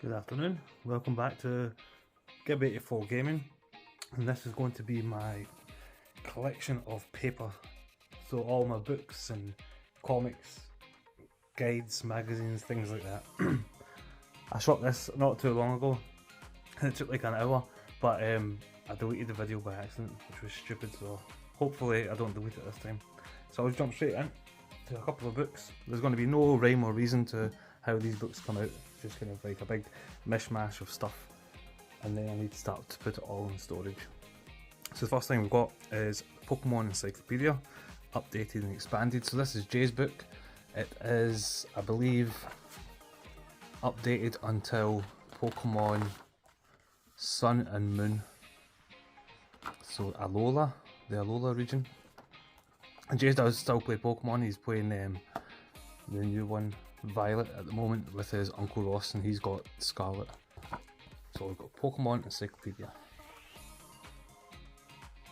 Good afternoon, welcome back to Gib84 Gaming, and this is going to be my collection of paper. So all my books and comics, guides, magazines, things like that. I shot this not too long ago and it took like an hour, but I deleted the video by accident, which was stupid, so hopefully I don't delete it this time. So I'll just jump straight in to a couple of books. There's going to be no rhyme or reason to how these books come out, just kind of like a big mishmash of stuff, and then I need to start to put it all in storage. So the first thing we've got is Pokemon Encyclopedia, updated and expanded. So this is Jay's book. It is, I believe, updated until Pokemon Sun and Moon. So Alola, the Alola region. And Jay does still play Pokemon. He's playing the new one, Violet, at the moment with his Uncle Ross, and he's got Scarlet. So we've got Pokemon Encyclopedia.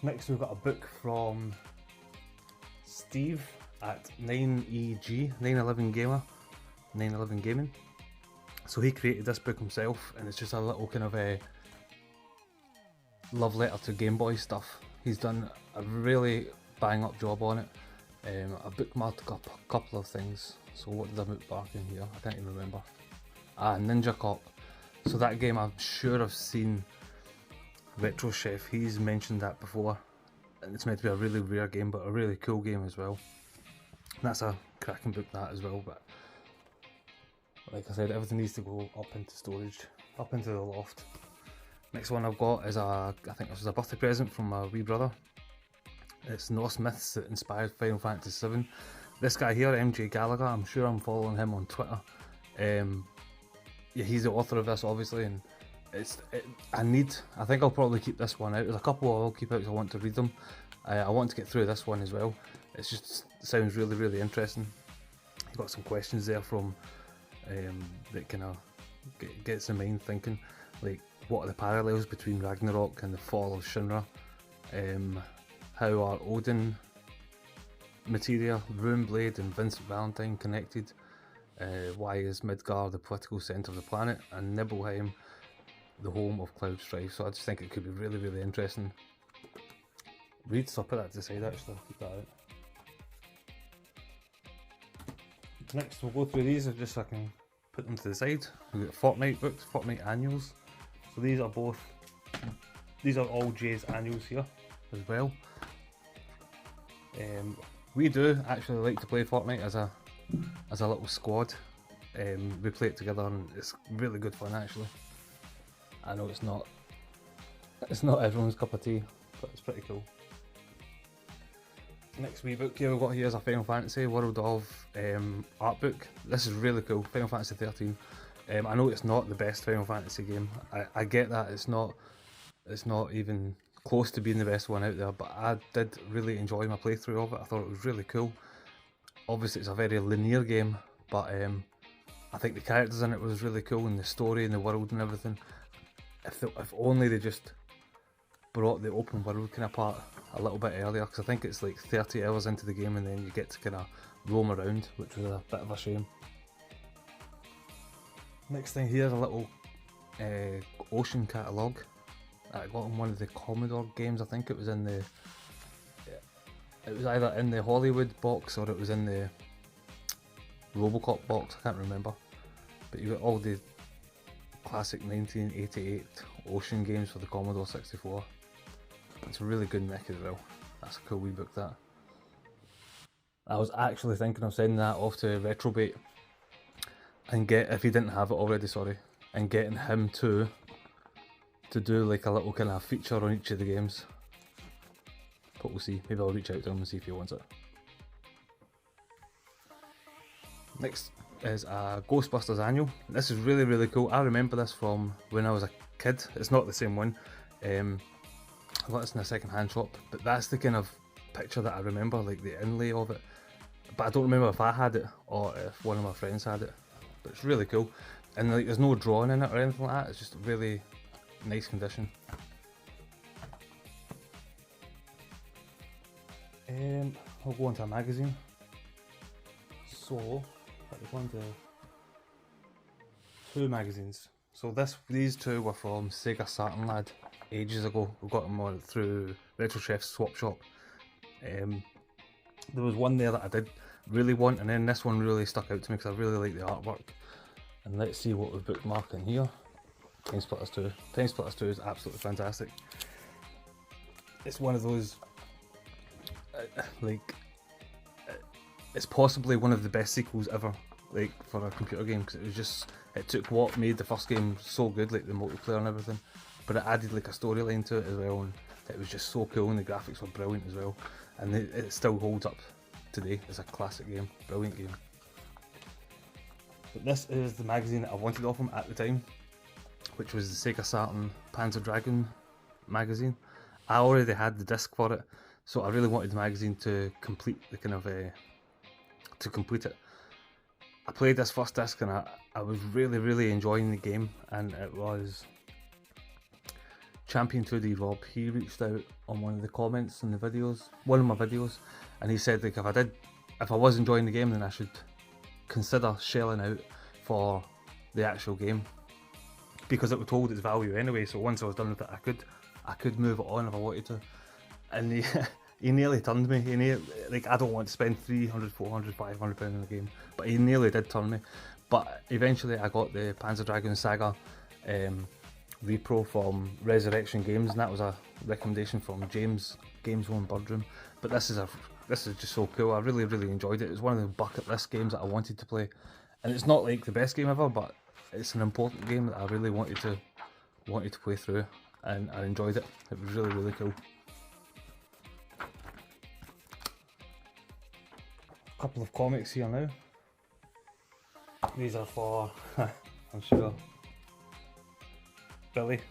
Next we've got a book from Steve at 9EG, 911 Gamer, 911 Gaming. So he created this book himself, and it's just a little kind of a love letter to Game Boy stuff. He's done a really bang up job on it. I bookmarked a couple of things. So what did I bookmark in here? I can't even remember. Ninja Cop. So that game, I'm sure I've seen Retro Chef. He's mentioned that before. And it's meant to be a really rare game, but a really cool game as well. And that's a cracking book, that as well. But like I said, everything needs to go up into storage, up into the loft. Next one I've got is I think this was a birthday present from my wee brother. It's Norse myths that inspired Final Fantasy VII. This guy here, MJ Gallagher, I'm sure I'm following him on Twitter. Yeah, he's the author of this, obviously, and I think I'll probably keep this one out. There's a couple I'll keep out because I want to read them. I want to get through this one as well. It sounds really, really interesting. You've got some questions there from that kind of gets the mind thinking, like what are the parallels between Ragnarok and the fall of Shinra? How are Odin, Materia, Runeblade and Vincent Valentine connected? Why is Midgar the political centre of the planet, and Nibelheim the home of Cloud Strife? So I just think it could be really, really interesting read, so I'll put that to the side actually, I'll keep that out. Next we'll go through these just so I can put them to the side. We've got Fortnite books, Fortnite annuals. So these are all Jay's annuals here as well. We do actually like to play Fortnite as a little squad. We play it together and it's really good fun actually. I know it's not everyone's cup of tea, but it's pretty cool. Next wee book here we've got here is a Final Fantasy World of art book. This is really cool, Final Fantasy 13. I know it's not the best Final Fantasy game. I get that it's not even close to being the best one out there, but I did really enjoy my playthrough of it. I thought it was really cool. Obviously it's a very linear game, but I think the characters in it was really cool, and the story and the world and everything. If only they just brought the open world kind of part a little bit earlier, because I think it's like 30 hours into the game and then you get to kind of roam around, which was a bit of a shame. Next thing here is a little ocean catalogue. I got in one of the Commodore games. I think it was in it was either in the Hollywood box or it was in the Robocop box, I can't remember. But you got all the classic 1988 ocean games for the Commodore 64. It's a really good mech as well. That's a cool wee book, that. I was actually thinking of sending that off to Retrobait and if he didn't have it already, sorry, and getting him to do like a little kind of feature on each of the games. But we'll see, maybe I'll reach out to him and see if he wants it. Next is a Ghostbusters annual. This is really, really cool. I remember this from when I was a kid. It's not the same one. I got this in a second hand shop, but that's the kind of picture that I remember, like the inlay of it. But I don't remember if I had it or if one of my friends had it. But it's really cool. And like there's no drawing in it or anything like that, it's just really nice condition. I'll go on to a magazine. So, I've gone to two magazines. So these two were from Sega Saturn Lad ages ago. We got them on through Retro Chef's swap shop. There was one there that I did really want, and then this one really stuck out to me because I really like the artwork. And let's see what we've bookmarked in here. Time Splitters 2. Time Splitters 2 is absolutely fantastic. It's one of those, it's possibly one of the best sequels ever, like, for a computer game, because it was just, it took what made the first game so good, like the multiplayer and everything, but it added like a storyline to it as well, and it was just so cool, and the graphics were brilliant as well, and it still holds up today as a classic game, brilliant game. But this is the magazine that I wanted off him at the time, which was the Sega Saturn Panzer Dragoon magazine. I already had the disc for it, so I really wanted the magazine to complete the kind of to complete it. I played this first disc and I was really enjoying the game, and it was Champion 2D Rob. He reached out on one of the comments in the videos, one of my videos, and he said, like, if I was enjoying the game, then I should consider shelling out for the actual game, because it would hold its value anyway. So once I was done with it, I could move it on if I wanted to. And he nearly turned me. Like, I don't want to spend 300, 400, 500 pounds on a game, but he nearly did turn me. But eventually I got the Panzer Dragoon Saga repro from Resurrection Games, and that was a recommendation from James, Games One Birdroom. But this is just so cool. I really enjoyed it. It was one of the bucket list games that I wanted to play, and it's not like the best game ever, but it's an important game that I really wanted to play through, and I enjoyed it. It was really cool. A couple of comics here now. These are for, I'm sure, Billy,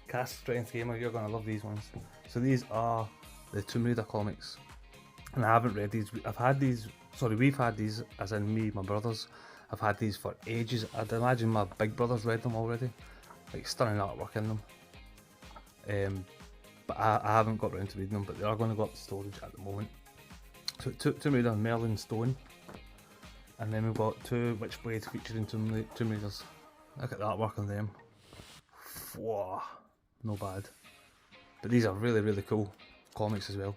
Cast Strength Gamer, you're going to love these ones. So these are the Tomb Raider comics, and I haven't read these. We've had these, as in me, my brothers. I've had these for ages. I'd imagine my big brother's read them already. Like, stunning artwork in them. But I haven't got around to reading them, but they are going to go up to storage at the moment. So Tomb Raider Merlin Stone, and then we've got two Witchblade featuring Tomb Raiders. Look at the artwork on them. Whoa, no bad. But these are really cool comics as well.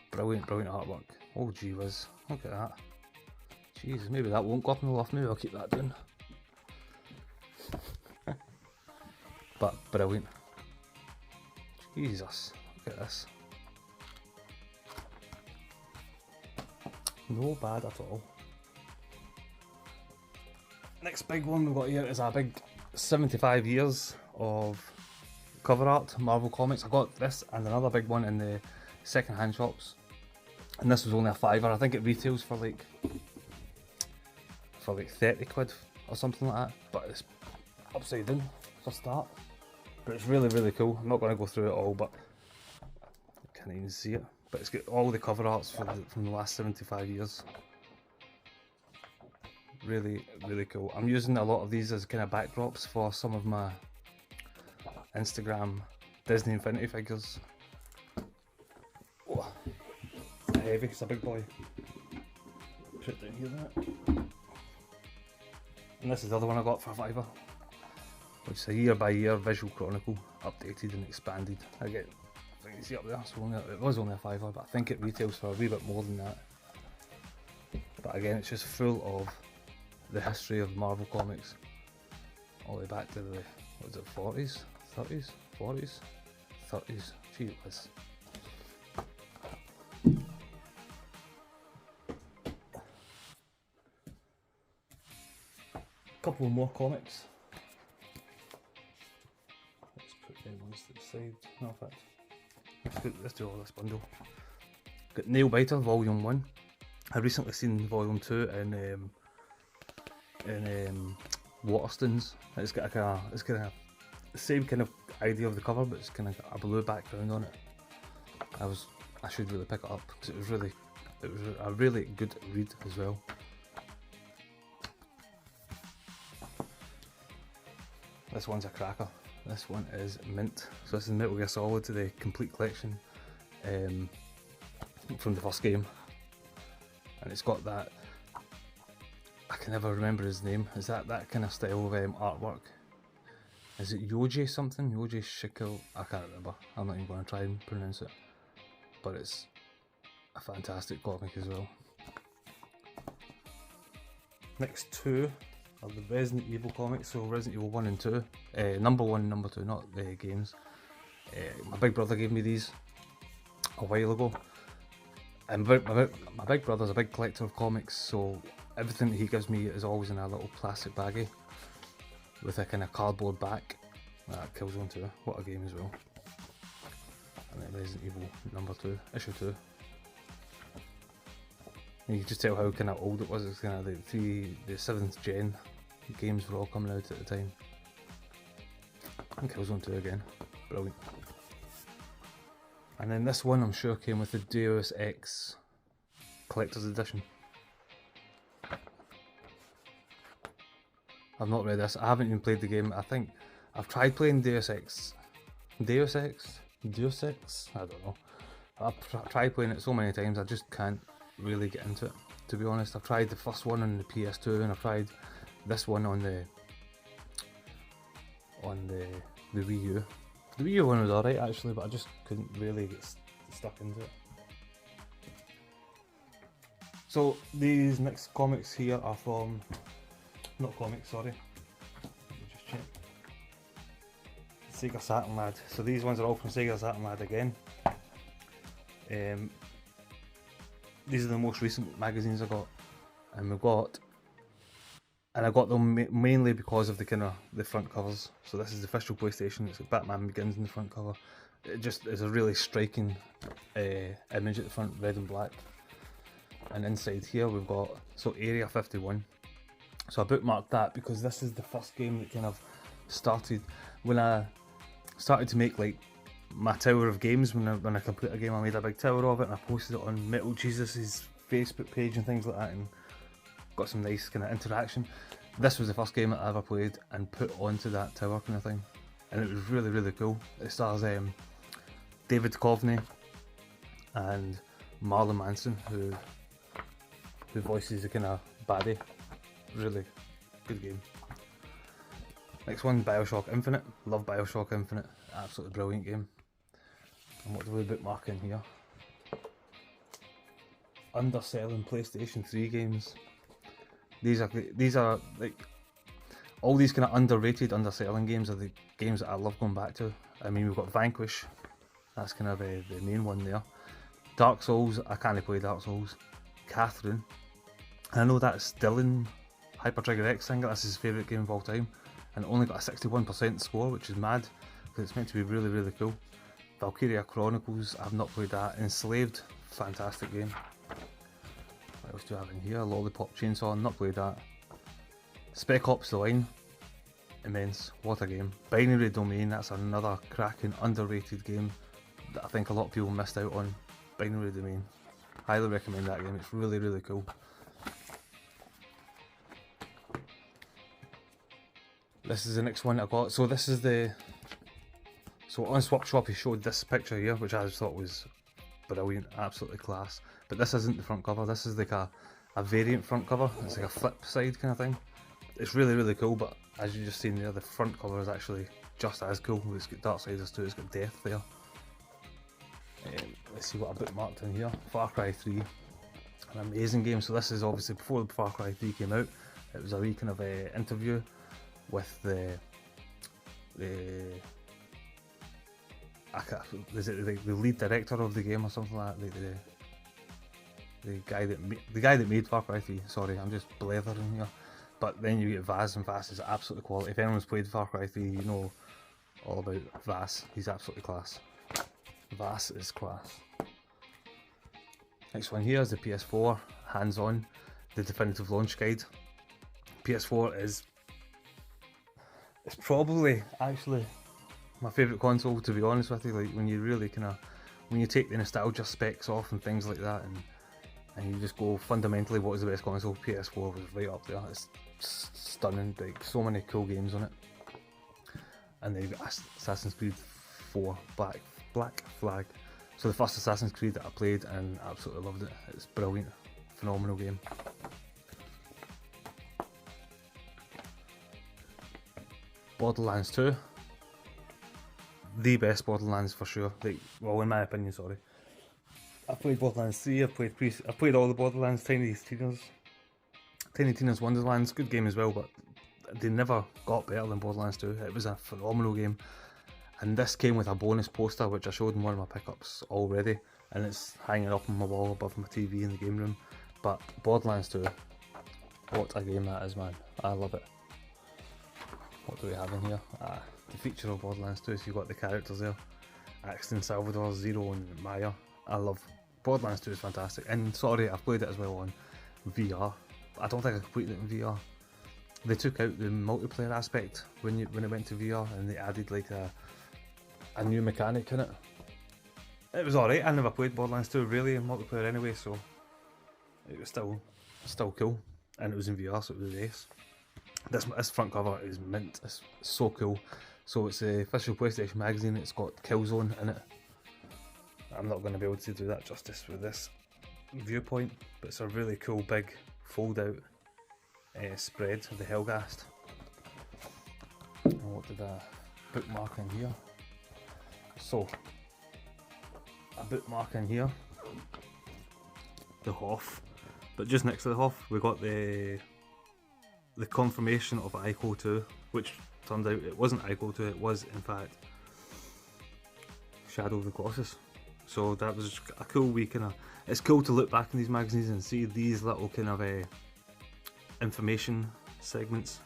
Brilliant artwork. Oh gee whiz, look at that. Jesus, maybe that won't go up in the loft, maybe I'll keep that down. But brilliant. Jesus, look at this. No bad at all. Next big one we've got here is a big 75 years of cover art, Marvel Comics. I got this and another big one in the second hand shops, and this was only a £5. I think it retails for like 30 quid or something like that, but it's upside down for start. But it's really cool. I'm not going to go through it all, but I can't even see it. But it's got all the cover arts from the last 75 years. Really cool. I'm using a lot of these as kind of backdrops for some of my Instagram Disney Infinity figures. Oh, it's heavy, it's a big boy. Put it down here, that. And this is the other one I got for £5, which is a year by year visual chronicle, updated and expanded. I think you see up there, so it was only a £5, but I think it retails for a wee bit more than that. But again, it's just full of the history of Marvel Comics, all the way back to the, what was it, 40s, 30s, 40s, 30s, gee it was. Couple more comics. Let's put them ones to the side. No, in fact, let's do all this bundle. Got Nailbiter Volume 1. I've recently seen Volume 2 in Waterstones. It's got the same kind of idea of the cover, but it's kind of got a blue background on it. I should really pick it up because it was a really good read as well. This one's a cracker. This one is mint. So this is Metal Gear Solid to the complete collection from the first game, and it's got that I can never remember his name. Is that kind of style of artwork? Is it Yoji something? Yoji Shikil? I can't remember. I'm not even going to try and pronounce it. But it's a fantastic comic as well. Next two are the Resident Evil comics. So Resident Evil 1 and 2. Number 1 and number 2, not the games. My big brother gave me these a while ago. And my big brother's a big collector of comics, so everything that he gives me is always in a little plastic baggie with a kind of cardboard back. That Killzone 2, what a game as well. And then Resident Evil number 2, issue 2. And you can just tell how kind of old it was. It's kind of the 7th gen games were all coming out at the time. And Killzone 2 again, brilliant. And then this one I'm sure came with the Deus Ex Collector's Edition. I've not read this, I haven't even played the game. I think I've tried playing Deus Ex? I don't know. I've tried playing it so many times, I just can't really get into it, to be honest. I've tried the first one on the PS2 and I've tried this one on the Wii U. The Wii U one was alright actually, but I just couldn't really get stuck into it. So these next comics here are from, not comics, sorry. Let me just check. Sega Saturn Lad. So these ones are all from Sega Saturn Lad again. These are the most recent magazines I got, and I got them mainly because of the front covers. So this is the official PlayStation. It's got Batman Begins in the front cover. It just is a really striking image at the front, red and black. And inside here we've got Area 51. So I bookmarked that because this is the first game that kind of started when I started to make like my tower of games. When I complete a game, I made a big tower of it and I posted it on Metal Jesus' Facebook page and things like that, and got some nice kind of interaction. This was the first game that I ever played and put onto that tower kind of thing, and it was really, really cool. It stars David Duchovny and Marlon Manson, who voices the kind of baddie. Really good game. Next one, Bioshock Infinite. Love Bioshock Infinite. Absolutely brilliant game. And what do we bookmark in here? Underselling PlayStation 3 games. These are like all these kind of underrated, underselling games are the games that I love going back to. I mean, we've got Vanquish. That's kind of the main one there. Dark Souls. I can't play Dark Souls. Catherine. I know that's still in Hyper Trigger X. I think that's his favourite game of all time, and only got a 61% score, which is mad because it's meant to be really, really cool. Valkyria Chronicles, I've not played that. Enslaved, fantastic game. What else do I have in here? Lollipop Chainsaw, not played that. Spec Ops The Line, immense, what a game. Binary Domain, that's another cracking, underrated game that I think a lot of people missed out on. Binary Domain, highly recommend that game, it's really, really cool. This is the next one I got. So this is so on Swapshop he showed this picture here, which I just thought was brilliant, absolutely class. But this isn't the front cover, this is like a variant front cover. It's like a flip side kind of thing. It's really, really cool, but as you just seen there, the front cover is actually just as cool. It's got Darksiders 2, it's got Death there. Let's see what I bookmarked in here. Far Cry 3, an amazing game. So this is obviously before the Far Cry 3 came out. It was a wee kind of interview with the lead director of the game or something like that. The guy that made Far Cry 3. Sorry, I'm just blethering here. But then you get Vaz, and Vaz is absolutely quality. If anyone's played Far Cry 3, you know all about Vaz. He's absolutely class. Vaz is class. Next one here is the PS4 hands-on, the definitive launch guide. PS4 is probably actually my favourite console, to be honest with you. Like when you really when you take the nostalgia specs off and things like that, and you just go fundamentally what is the best console, PS4 was right up there. It's stunning, like so many cool games on it. And then you've got Assassin's Creed 4 Black Flag. So the first Assassin's Creed that I played and absolutely loved it. It's brilliant, phenomenal game. Borderlands 2. The best Borderlands for sure. Like, well, in my opinion, sorry. I've played Borderlands 3, I've played all the Borderlands, Tiny Tina's Wonderlands, good game as well, but they never got better than Borderlands 2. It was a phenomenal game. And this came with a bonus poster, which I showed in one of my pickups already, and it's hanging up on my wall above my TV in the game room. But Borderlands 2, what a game that is, man. I love it. What do we have in here? The feature of Borderlands 2, so you've got the characters there. Axton, Salvador, Zero and Maya. I love Borderlands 2, is fantastic. And sorry, I've played it as well on VR. I don't think I completed it in VR. They took out the multiplayer aspect when it went to VR, and they added like a new mechanic in it. It was alright. I never played Borderlands 2 really in multiplayer anyway, so it was still cool. And it was in VR, so it was ace. This front cover is mint. It's so cool. So it's the official PlayStation magazine. It's got Killzone in it. I'm not going to be able to do that justice with this viewpoint, but it's a really cool big fold out spread of the Helghast. And what did I bookmark in here? So, a bookmark in here, the Hoff, but just next to the Hoff we got the confirmation of Ico 2, which turned out it wasn't Ico 2, it was in fact Shadow of the Colossus. So that was a cool wee kind of, it's cool to look back in these magazines and see these little kind of information segments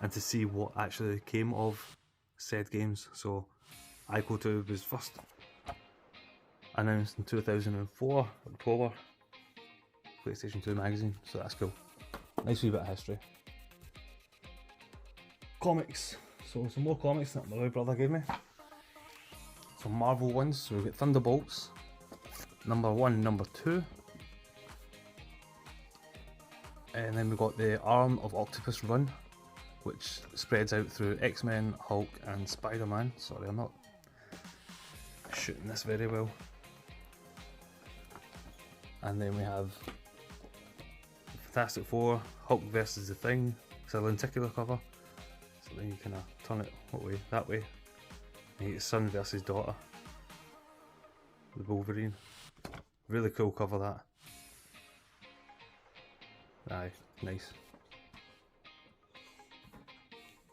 and to see what actually came of said games. So Ico 2 was first announced in 2004, October, PlayStation 2 magazine, so that's cool. Nice wee bit of history. Comics, so some more comics that my brother gave me. Some Marvel ones, so we've got Thunderbolts, number 1, number 2. And then we've got the Arm of Octopus run, which spreads out through X-Men, Hulk and Spider-Man. Sorry, I'm not shooting this very well. And then we have Fantastic Four, Hulk versus the Thing. It's a lenticular cover, so then you kind of turn it what way? That way. And you get son versus daughter, the Wolverine. Really cool cover that. Aye, nice.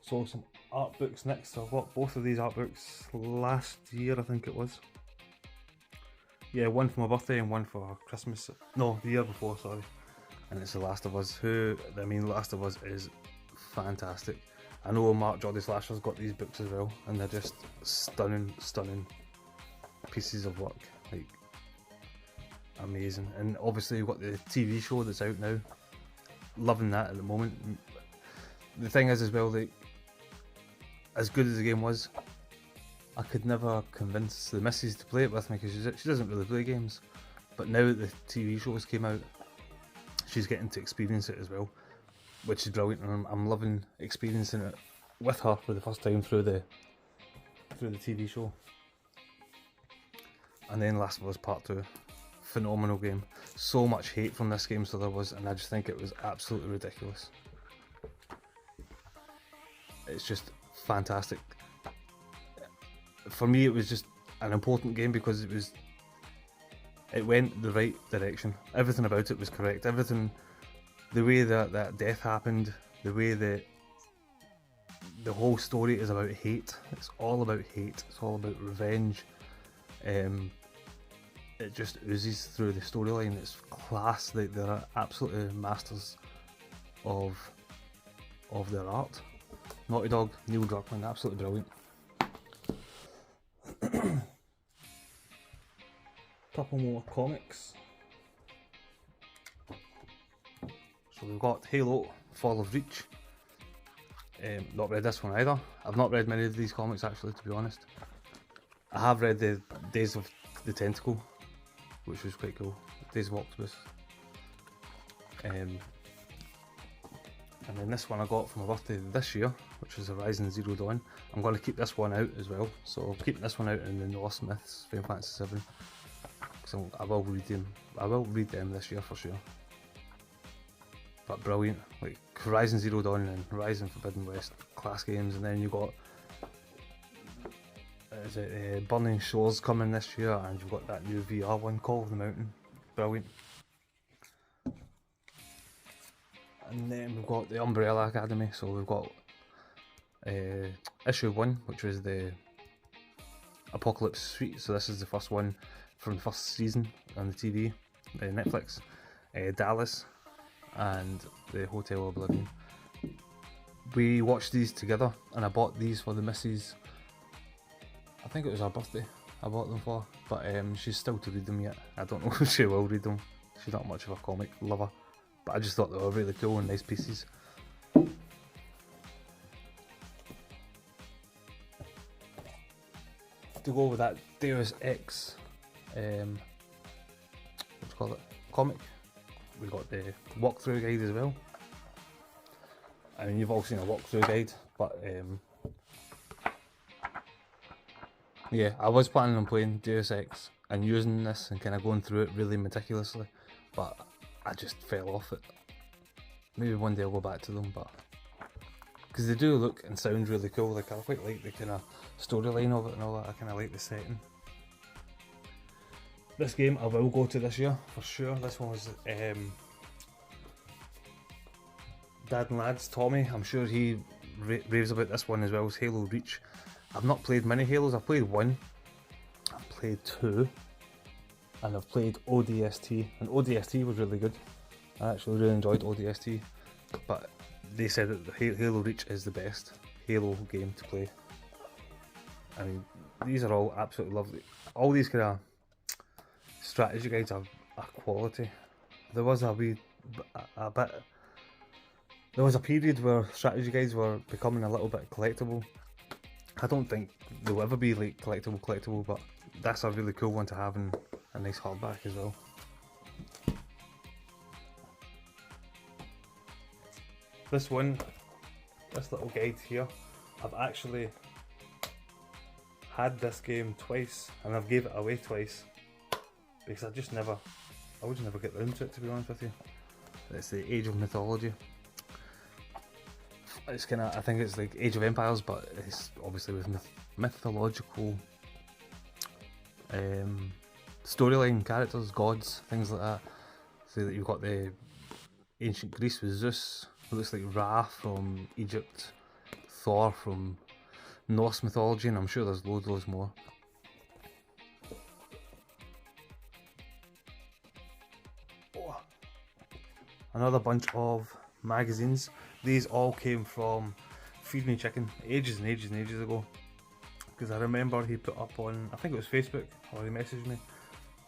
So some art books next. So I got both of these art books last year, I think it was. Yeah, one for my birthday and one for Christmas. No, the year before, sorry. And it's The Last of Us. Last of Us is fantastic. I know Mark Jolly Slasher's got these books as well, and they're just stunning pieces of work. Like, amazing. And obviously you've got the TV show that's out now. Loving that at the moment. The thing is as well, like, as good as the game was, I could never convince the missus to play it with me because she doesn't really play games. But now that the TV shows came out, she's getting to experience it as well, which is brilliant, and I'm loving experiencing it with her for the first time through the TV show. And then Last of Us Part 2, phenomenal game. So much hate from this game, so there was, and I just think it was absolutely ridiculous. It's just fantastic. For me, it was just an important game because it went the right direction. Everything about it was correct. Everything, the way that death happened, the way that the whole story is about hate. It's all about hate. It's all about revenge. It just oozes through the storyline. It's class. They're absolutely masters of their art. Naughty Dog, Neil Druckmann, absolutely brilliant. Couple more comics. So we've got Halo, Fall of Reach. Not read this one either. I've not read many of these comics actually, to be honest. I have read the Days of the Tentacle, which was quite cool. Days of Octopus. And then this one I got for my birthday this year, which is Horizon Zero Dawn. I'm going to keep this one out as well, so I'll keep this one out in the Norse Myths, Final Fantasy VII. So I will read them this year for sure. But brilliant, like Horizon Zero Dawn and Horizon Forbidden West class games, and then you got Burning Shores coming this year, and you've got that new VR one, Call of the Mountain, brilliant. And then we've got the Umbrella Academy, so we've got issue 1, which was the Apocalypse Suite, so this is the first one from the first season on the TV, Netflix, Dallas, and the Hotel Oblivion. We watched these together, and I bought these for the missus. I think it was her birthday I bought them for, but she's still to read them yet. I don't know if she will read them. She's not much of a comic lover, but I just thought they were really cool and nice pieces. To go with that Deus Ex, comic, we got the walkthrough guide as well. I mean, you've all seen a walkthrough guide, but yeah, I was planning on playing Deus Ex and using this and kind of going through it really meticulously, but I just fell off it. Maybe one day I'll go back to them, but because they do look and sound really cool. Like, I quite like the kind of storyline of it and all that. I kind of like the setting. This game I will go to this year for sure. This one was Dad and Lad's Tommy. I'm sure he raves about this one as well as Halo Reach. I've not played many Halos. I've played 1, I've played 2, and I've played ODST, and ODST was really good. I actually really enjoyed ODST, but they said that Halo Reach is the best Halo game to play. I mean, these are all absolutely lovely. All these kind of strategy guides are quality. There was there was a period where strategy guides were becoming a little bit collectible. I don't think they'll ever be like collectible, but that's a really cool one to have in a nice hardback as well. This little guide here, I've actually had this game twice, and I've gave it away twice because I would just never get round to it, to be honest with you. It's the Age of Mythology. It's kind of, I think it's like Age of Empires, but it's obviously with mythological storyline, characters, gods, things like that. So that you've got the ancient Greece with Zeus, who looks like Ra from Egypt, Thor from Norse mythology, and I'm sure there's loads more. Oh. Another bunch of magazines. These all came from Feed Me Chicken ages and ages ago, because I remember he put up on, I think it was Facebook, or he messaged me,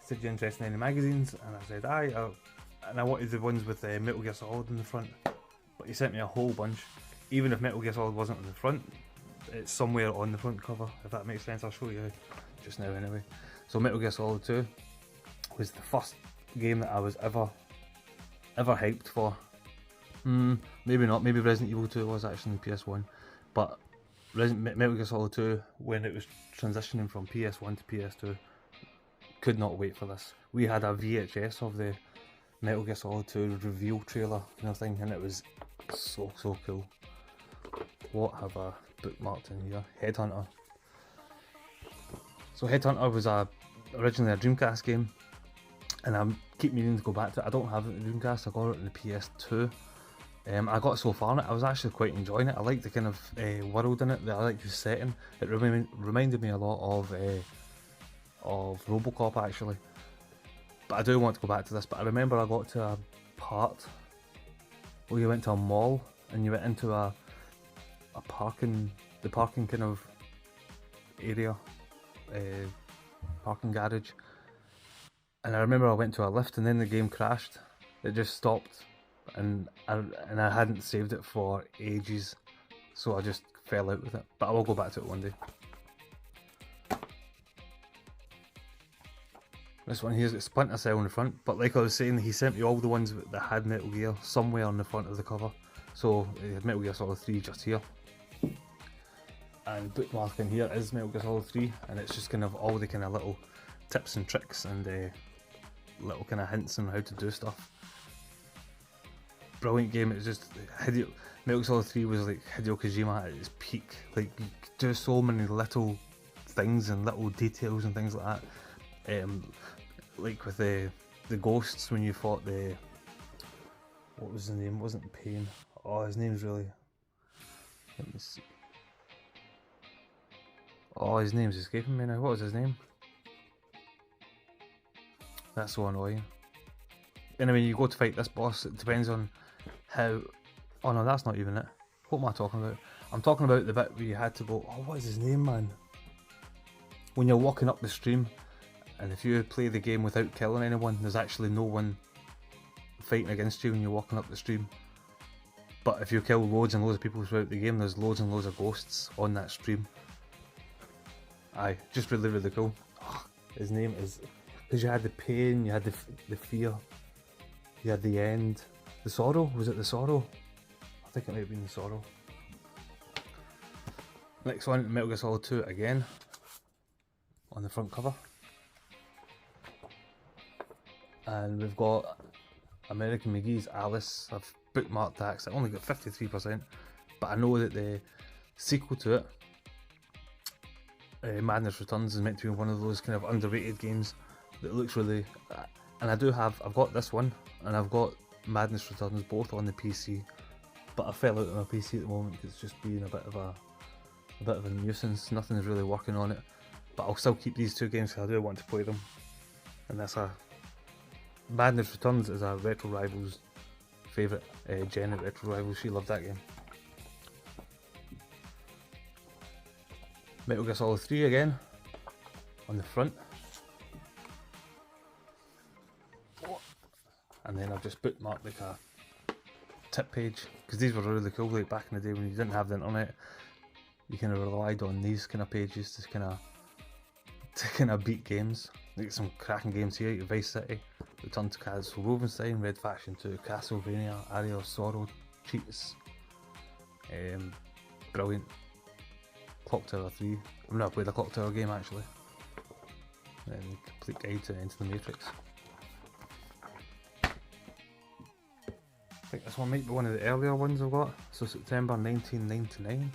said you're interested in any magazines, and I said aye, and I wanted the ones with Metal Gear Solid in the front, but he sent me a whole bunch. Even if Metal Gear Solid wasn't on the front, it's somewhere on the front cover, if that makes sense. I'll show you just now anyway. So Metal Gear Solid 2 was the first game that I was ever hyped for. Maybe not, maybe Resident Evil 2 was actually in PS1, but Metal Gear Solid 2, when it was transitioning from PS1 to PS2, could not wait for this. We had a VHS of the Metal Gear Solid 2 reveal trailer kind of thing, and it was so cool. What have I bookmarked in here? Headhunter. So Headhunter was originally a Dreamcast game, and I keep meaning to go back to it. I don't have it in the Dreamcast, I got it in the PS2. I got so far in it, I was actually quite enjoying it. I like the kind of world in it, I like the setting. It reminded me a lot of Robocop actually. But I do want to go back to this, but I remember I got to a part where you went to a mall and you went into the parking kind of area, parking garage. And I remember I went to a lift and then the game crashed. It just stopped. And I hadn't saved it for ages, so I just fell out with it, but I will go back to it one day. This one here's got Splinter Cell on the front, but like I was saying, he sent me all the ones that had Metal Gear somewhere on the front of the cover. So he had Metal Gear Solid 3 just here, and bookmark in here is Metal Gear Solid 3, and it's just kind of all the kind of little tips and tricks and little kind of hints on how to do stuff. brilliant game. It's just Metal Gear Solid 3 was like Hideo Kojima at its peak. Like you could do so many little things and little details and things like that. Like with the ghosts when you fought the, what was the name? It wasn't Pain. Oh, his name's really. Let me see. Oh, his name's escaping me now. What was his name? That's so annoying. Anyway, you go to fight this boss, it depends on how... Oh no, that's not even it. What am I talking about? I'm talking about the bit where you had to go... Oh, what is his name, man? When you're walking up the stream, and if you play the game without killing anyone, there's actually no one fighting against you when you're walking up the stream. But if you kill loads and loads of people throughout the game, there's loads and loads of ghosts on that stream. Aye, just really, really cool. Oh, his name is... Because you had the pain, you had the fear, you had the end. The sorrow? Was it the sorrow? I think it might have been the sorrow. Next one, Metal Gear Solid 2 again. On the front cover. And we've got American McGee's Alice. I've bookmarked that because I only got 53%. But I know that the sequel to it, Madness Returns, is meant to be one of those kind of underrated games that looks really... And I've got this one, and I've got Madness Returns both on the PC, but I fell out of my PC at the moment because it's just being a bit of a nuisance. Nothing's really working on it, but I'll still keep these two games because I do want to play them. And that's Madness Returns is a Retro Rivals favourite, Jen at Retro Rivals, she loved that game. Metal Gear Solid 3 again, on the front. And then I've just bookmarked like a tip page, because these were really cool. Like back in the day when you didn't have the internet, you kind of relied on these kind of pages to kind of beat games. Like some cracking games here, Vice City, Return to Castle Wolfenstein, Red Faction 2, Castlevania, Area of Sorrow, Cheats, brilliant. Clock Tower 3. I've never played a Clock Tower game actually. And Complete Guide to Enter the Matrix. I think this one might be one of the earlier ones I've got. So September 1999.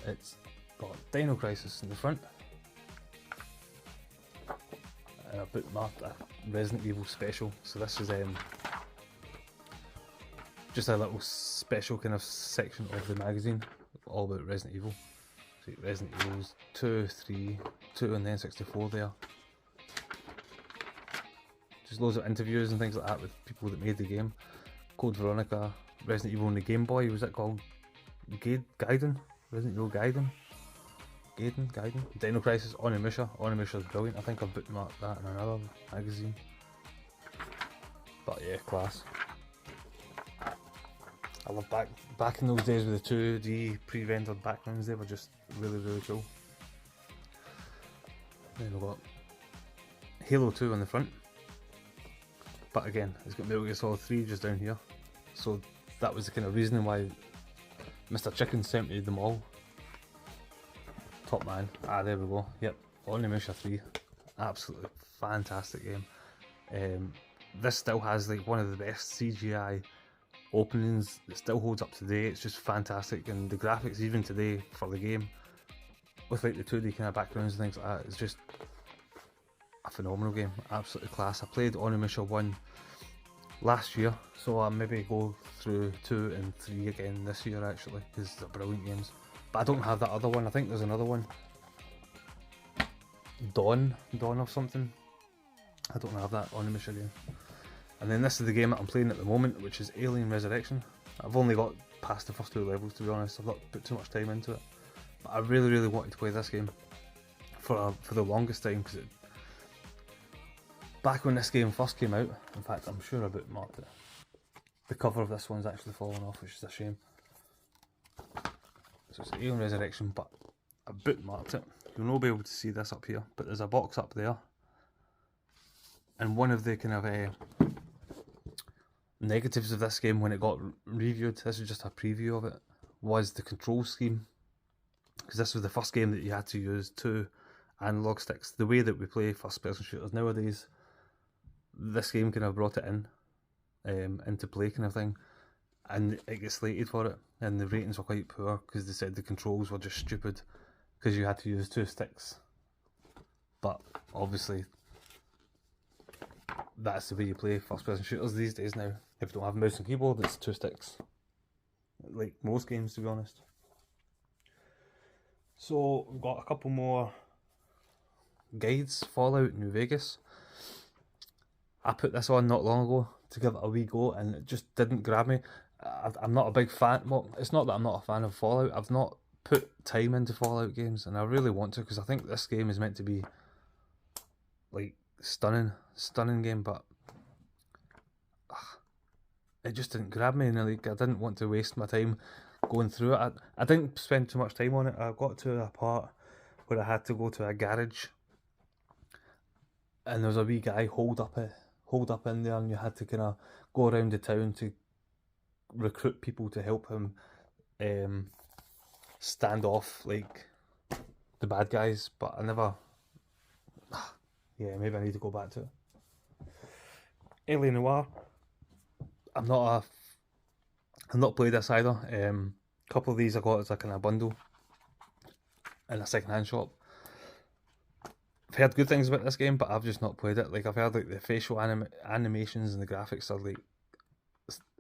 It's got Dino Crisis in the front. And I bookmarked a Resident Evil special. So this is just a little special kind of section of the magazine, all about Resident Evil. So Resident Evils 2, 3, 2 and then 64 there. Just loads of interviews and things like that with people that made the game. Code Veronica, Resident Evil on the Game Boy, was it called Gaiden? Resident Evil Gaiden? Gaiden? Dino Crisis, Onimusha. Onimusha's brilliant. I think I've bookmarked that in another magazine. But yeah, class. I love back in those days with the 2D pre-rendered backgrounds, they were just really, really cool. Then we've got Halo 2 on the front. But again, it's got Metal Gear Solid 3 just down here. So that was the kind of reasoning why Mr. Chicken sent me them all. Top man. Ah, there we go. Yep, Onimusha 3. Absolutely fantastic game. This still has like one of the best CGI openings. It still holds up today. It's just fantastic, and the graphics even today for the game, with like the 2D kind of backgrounds and things like that, it's just a phenomenal game. Absolutely class. I played Onimusha 1 last year, so I'll maybe go through 2 and 3 again this year actually, because they're brilliant games. But I don't have that other one. I think there's another one, Dawn of something. I don't have that Onimusha game. And then this is the game that I'm playing at the moment, which is Alien Resurrection. I've only got past the first 2 levels, to be honest. I've not put too much time into it. But I really, really wanted to play this game for the longest time, because back when this game first came out, in fact I'm sure I bookmarked it. The cover of this one's actually fallen off, which is a shame. So it's Alien Resurrection, but I bookmarked it. You'll not be able to see this up here, but there's a box up there. And one of the kind of negatives of this game when it got reviewed, this is just a preview of it, was the control scheme. Because this was the first game that you had to use 2 analog sticks. The way that we play first person shooters nowadays, this game kind of brought it in, into play kind of thing. and it gets slated for it, and the ratings were quite poor because they said the controls were just stupid because you had to use 2 sticks. But obviously, that's the way you play first-person shooters these days now. If you don't have mouse and keyboard, it's 2 sticks, like most games, to be honest. So we've got a couple more guides. Fallout New Vegas. I put this on not long ago to give it a wee go, and it just didn't grab me. I'm not a big fan. Well, it's not that I'm not a fan of Fallout. I've not put time into Fallout games, and I really want to, because I think this game is meant to be like stunning game, but it just didn't grab me, and like I didn't want to waste my time going through it. I didn't spend too much time on it. I got to a part where I had to go to a garage, and there was a wee guy holed up in there, and you had to kind of go around the town to recruit people to help him stand off like the bad guys. But I never. Yeah, maybe I need to go back to it. Alien Noir. I've not played this either. A couple of these I got as a kind of bundle in a second-hand shop. I've heard good things about this game, but I've just not played it. Like, I've heard like the facial animations and the graphics are like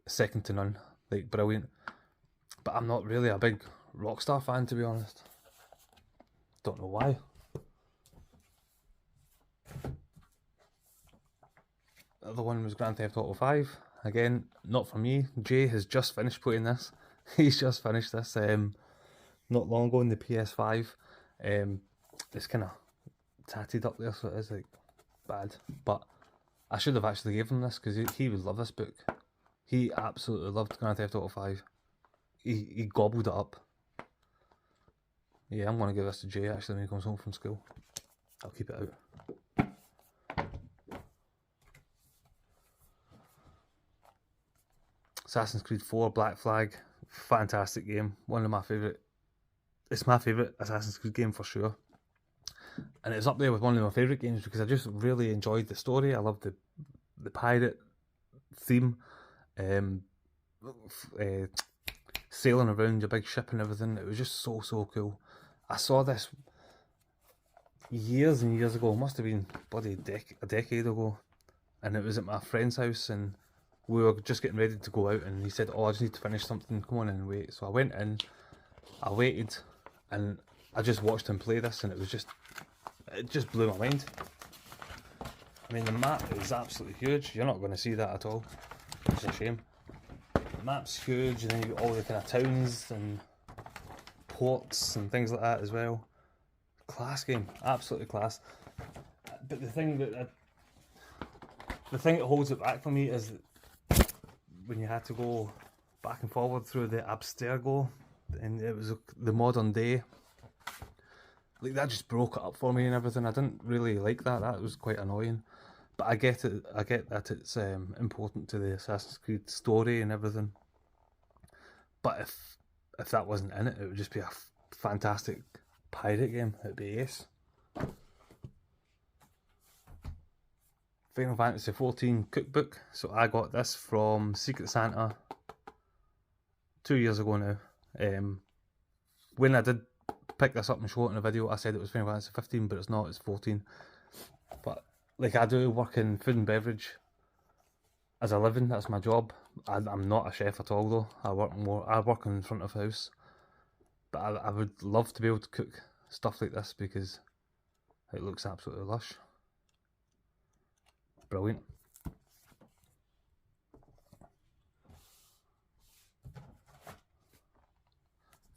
second to none, like brilliant. But I'm not really a big Rockstar fan, to be honest. Don't know why. The other one was Grand Theft Auto 5. Again, not for me. Jay has just finished playing this. He's just finished this not long ago on the PS5. It's kind of tatted up there, so it is like bad. But I should have actually given him this, because he would love this book. He absolutely loved Grand Theft Auto 5. He gobbled it up. Yeah, I'm going to give this to Jay actually when he comes home from school. I'll keep it out. Assassin's Creed 4 Black Flag, fantastic game. One of my favourite. It's my favourite Assassin's Creed game for sure. And it's up there with one of my favourite games because I just really enjoyed the story. I loved the pirate theme. Sailing around your big ship and everything. It was just so cool. I saw this years and years ago. It must have been bloody a decade ago. And it was at my friend's house, and we were just getting ready to go out, and he said, "Oh, I just need to finish something, come on in and wait." So I went in, I waited, and I just watched him play this, and it just blew my mind. I mean, the map is absolutely huge. You're not going to see that at all. It's a shame. The map's huge, and then you've got all the kind of towns and ports and things like that as well. Class game, absolutely class. But the thing that holds it back for me is when you had to go back and forward through the Abstergo, and it was the modern day. Like, that just broke it up for me and everything. I didn't really like that. That was quite annoying. But I get it. I get that it's important to the Assassin's Creed story and everything. But if that wasn't in it, it would just be a fantastic pirate game. It'd be ace. Final Fantasy XIV cookbook. So I got this from Secret Santa 2 years ago now. When I did pick this up and show it in a video, I said it was Final Fantasy 15, but it's not, it's 14. But like, I do work in food and beverage as a living, that's my job. I'm not a chef at all though. I work in front of house. But I would love to be able to cook stuff like this because it looks absolutely lush. Brilliant.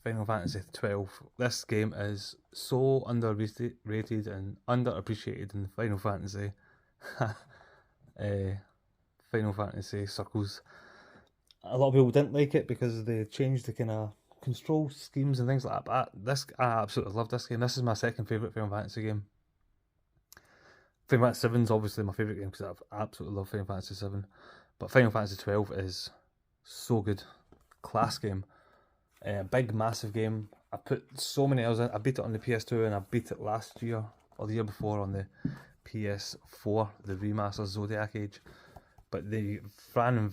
Final Fantasy 12. This game is so underrated and underappreciated in Final Fantasy. Final Fantasy circles. A lot of people didn't like it because they changed the kind of control schemes and things like that. But I absolutely love this game. This is my second favourite Final Fantasy game. Final Fantasy 7 is obviously my favourite game because I absolutely love Final Fantasy 7. But Final Fantasy 12 is so good. Class game. Big, massive game. I put so many hours in. I beat it on the PS2 and I beat it last year or the year before on the PS4, the remaster Zodiac Age. But the Fran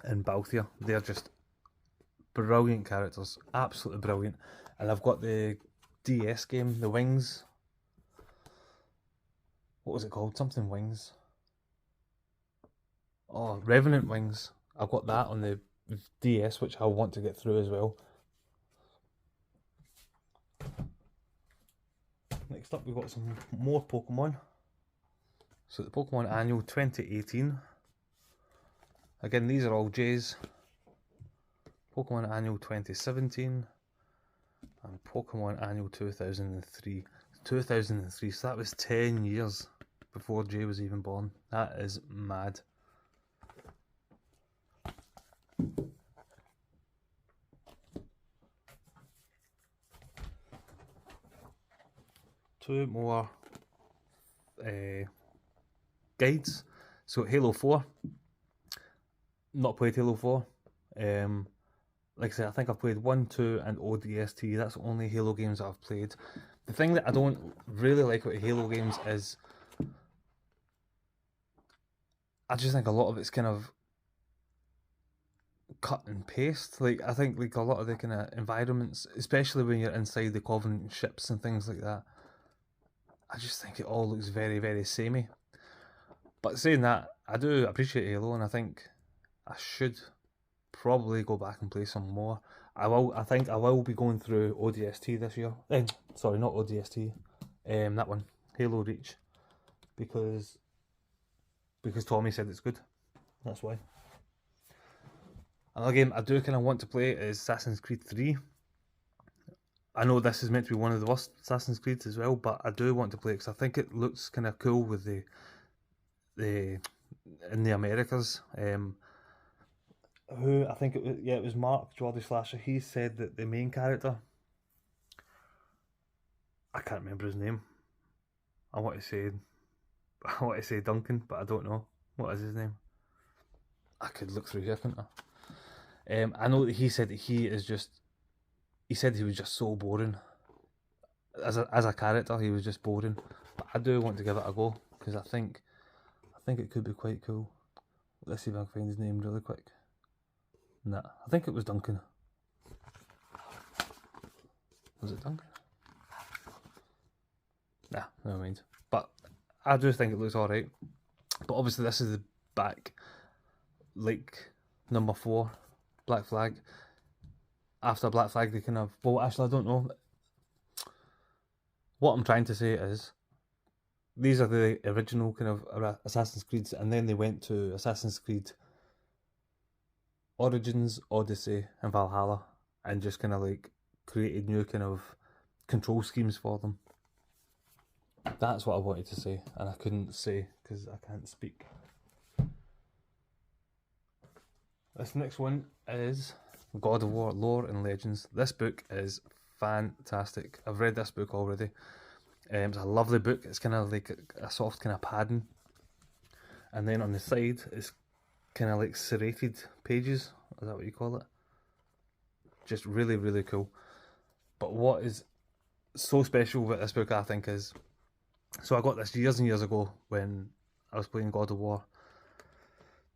and Balthier. They're just brilliant characters, absolutely brilliant. And I've got the DS game, the Wings. What was it called? Something Wings. Oh, Revenant Wings. I've got that on the DS, which I want to get through as well. Next up, we've got some more Pokemon. So the Pokemon Annual 2018. Again, these are all J's. Pokemon Annual 2017 and Pokemon Annual 2003. 2003, so that was 10 years before Jay was even born. That is mad. Two more guides. So Halo 4. Not played Halo 4. Like I said, I think I've played 1, 2 and ODST. That's the only Halo games that I've played. The thing that I don't really like about Halo games is I just think a lot of it's kind of cut and paste. Like, I think like a lot of the kind of environments, especially when you're inside the Covenant ships and things like that, I just think it all looks very, very samey. But saying that, I do appreciate Halo, and I think I should probably go back and play some more. I think I will be going through ODST this year. Sorry, not ODST. That one, Halo Reach, because Tommy said it's good. That's why. Another game I do kind of want to play is Assassin's Creed 3. I know this is meant to be one of the worst Assassin's Creeds as well, but I do want to play it because I think it looks kind of cool with the in the Americas. Who I think it was Mark Jordy Slasher. He said that the main character, I can't remember his name. I want to say Duncan, but I don't know what is his name. I could look through here, couldn't I? I know that he said that he said he was just so boring as a character. He was just boring, but I do want to give it a go because I think it could be quite cool. Let's see if I can find his name really quick. Nah, I think it was Duncan. Was it Duncan? Nah, never mind. But I do think it looks alright. But obviously this is the back, like, number 4, Black Flag. After Black Flag they kind of, well actually I don't know. What I'm trying to say is, these are the original kind of Assassin's Creeds, and then they went to Assassin's Creed Origins, Odyssey and Valhalla, and just kind of like created new kind of control schemes for them. That's what I wanted to say, and I couldn't say because I can't speak. This next one is God of War Lore and Legends. This book is fantastic. I've read this book already. It's a lovely book. It's kind of like a soft kind of padding, and then on the side it's kind of like serrated pages. Is that what you call it? Just really, really cool. But what is so special about this book, I think, is, so I got this years and years ago when I was playing God of War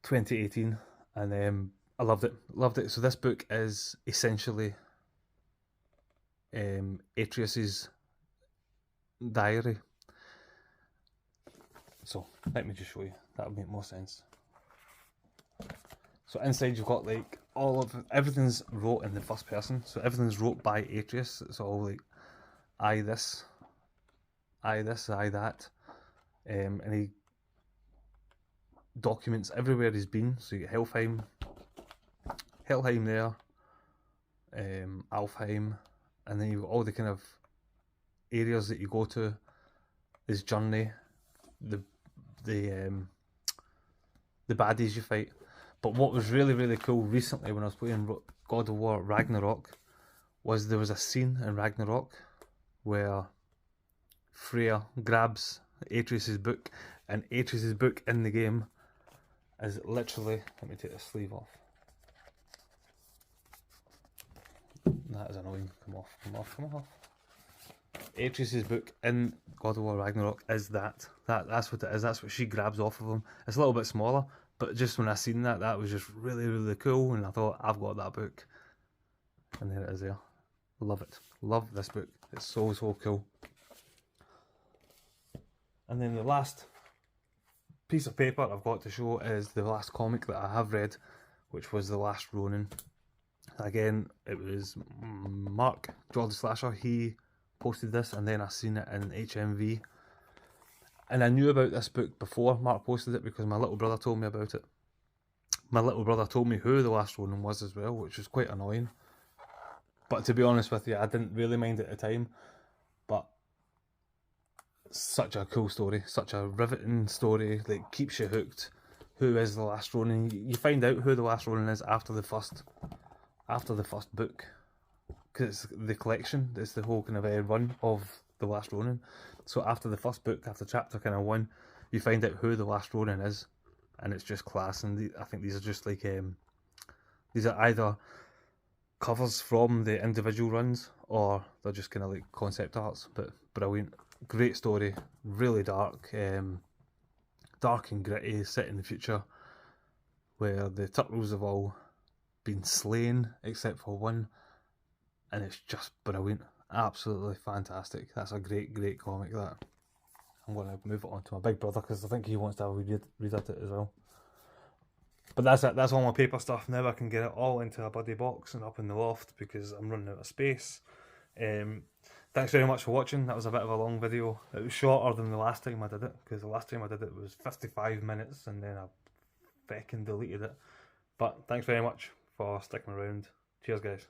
2018, and I loved it. So this book is essentially Atreus's diary. So let me just show you. That would make more sense. So inside you've got like everything's wrote in the first person. So everything's wrote by Atreus. It's all like I this, I that, and he documents everywhere he's been. So you get Helheim there, Alfheim, and then you've got all the kind of areas that you go to, his journey, the baddies you fight. But what was really, really cool recently when I was playing God of War Ragnarok was there was a scene in Ragnarok where Freya grabs Atreus' book, and Atreus' book in the game is literally, let me take the sleeve off. That is annoying. Come off. Atreus' book in God of War Ragnarok is that's what it is. That's what she grabs off of him. It's a little bit smaller, But just when I seen that, that was just really, really cool, and I thought, I've got that book. And there it is there. Love it. Love this book. It's so, so cool. And then the last piece of paper I've got to show is the last comic that I have read, which was The Last Ronin. Again, it was Mark, Geordie Slasher, he posted this, and then I seen it in HMV. And I knew about this book before Mark posted it because my little brother told me about it. My little brother told me who The Last Ronin was as well, which was quite annoying. But to be honest with you, I didn't really mind at the time. But such a cool story, such a riveting story, like keeps you hooked. Who is The Last Ronin? You find out who The Last Ronin is after the first book, because it's the collection. It's the whole kind of run of The Last Ronin. So after the first book, after chapter kind of 1, you find out who The Last Ronin is, and it's just class. And I think these are just like these are either covers from the individual runs, or they're just kind of like concept arts. But brilliant, great story, really dark, dark and gritty, set in the future, where the Turtles have all been slain except for one, and it's just brilliant, absolutely fantastic. That's a great comic. That I'm going to move it on to my big brother because I think he wants to have a read at it as well. But that's it, that's all my paper stuff. Now I can get it all into a buddy box and up in the loft because I'm running out of space. Thanks very much for watching. That was a bit of a long video. It was shorter than the last time I did it, because the last time I did it was 55 minutes and then I feckin' deleted it. But thanks very much for sticking around. Cheers guys.